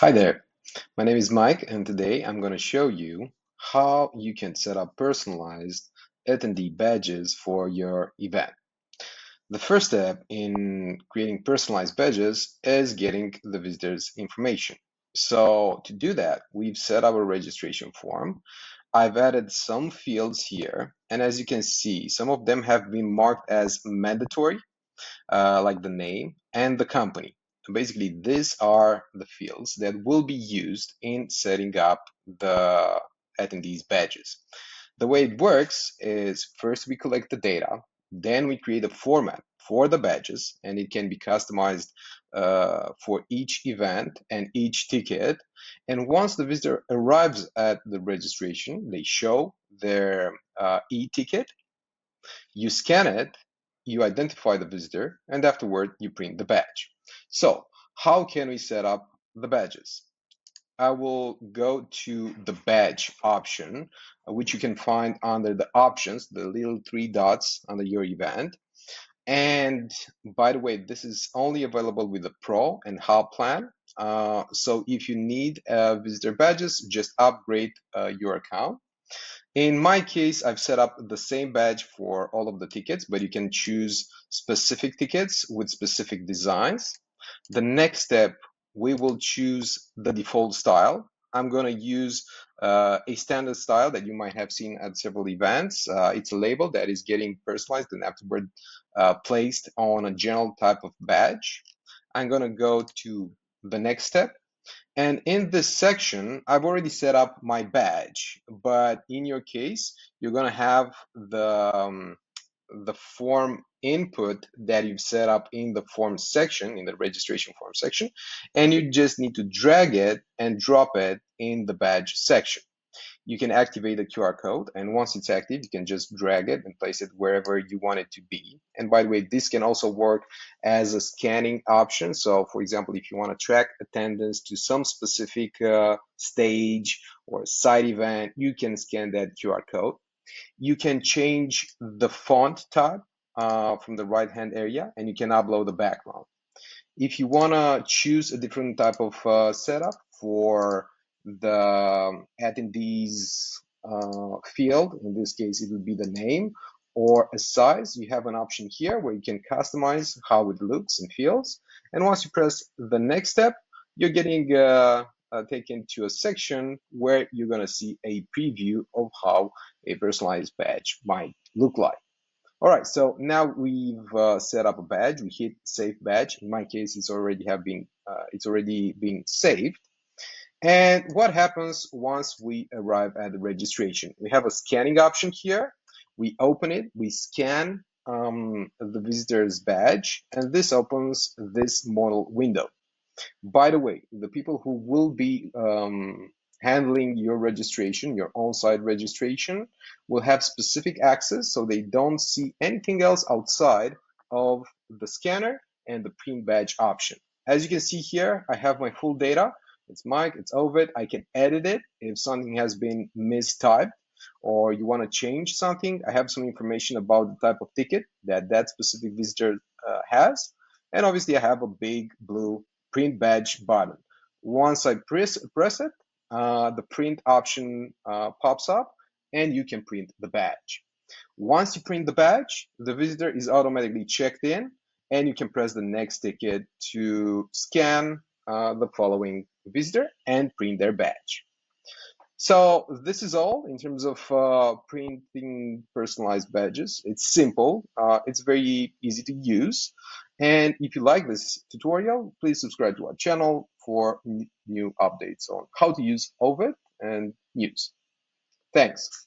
Hi there, my name is Mike, and today I'm going to show you how you can set up personalized attendee badges for your event. The first step in creating personalized badges is getting the visitor's information. So to do that, we've set up a registration form. I've added some fields here, and as you can see, some of them have been marked as mandatory, like the name and the company. Basically, these are the fields that will be used in setting up the attendees badges. The way it works is first we collect the data, then we create a format for the badges, and it can be customized for each event and each ticket. And once the visitor arrives at the registration, they show their e-ticket, you scan it, you identify the visitor, and afterward you print the badge. So how can we set up the badges? I will go to the badge option, which you can find under the options, the little three dots under your event. And by the way, this is only available with the Pro and Hub plan. So if you need visitor badges, just upgrade your account. In my case, I've set up the same badge for all of the tickets, but you can choose specific tickets with specific designs. The next step, we will choose the default style. I'm going to use a standard style that you might have seen at several events. It's a label that is getting personalized and afterward placed on a general type of badge. I'm going to go to the next step. And in this section, I've already set up my badge, but in your case, you're going to have the form input that you've set up in the form section, in the registration form section, and you just need to drag it and drop it in the badge section. You can activate the QR code, and once it's active, you can just drag it and place it wherever you want it to be. And by the way, this can also work as a scanning option. So for example, if you want to track attendance to some specific stage or side event, you can scan that QR code. You can change the font type from the right hand area, and you can upload the background. If you want to choose a different type of setup for the attendees field, in this case, it would be the name or a size, you have an option here where you can customize how it looks and feels. And once you press the next step, you're getting taken to a section where you're going to see a preview of how a personalized badge might look like. All right, so now we've set up a badge. We hit save badge. In my case, it's already been saved. And what happens once we arrive at the registration? We have a scanning option here. We open it, we scan the visitor's badge, and this opens this modal window. By the way, the people who will be handling your registration, your on-site registration, will have specific access so they don't see anything else outside of the scanner and the print badge option. As you can see here, I have my full data. It's Mike, it's Oveit. I can edit it if something has been mistyped or you want to change something. I have some information about the type of ticket that specific visitor has. And obviously I have a big blue print badge button. Once I press it, the print option pops up and you can print the badge. Once you print the badge, the visitor is automatically checked in and you can press the next ticket to scan the following visitor and print their badge. So this is all in terms of printing personalized badges. It's simple, it's very easy to use. And if you like this tutorial, please subscribe to our channel for new updates on how to use Oveit and news. Thanks.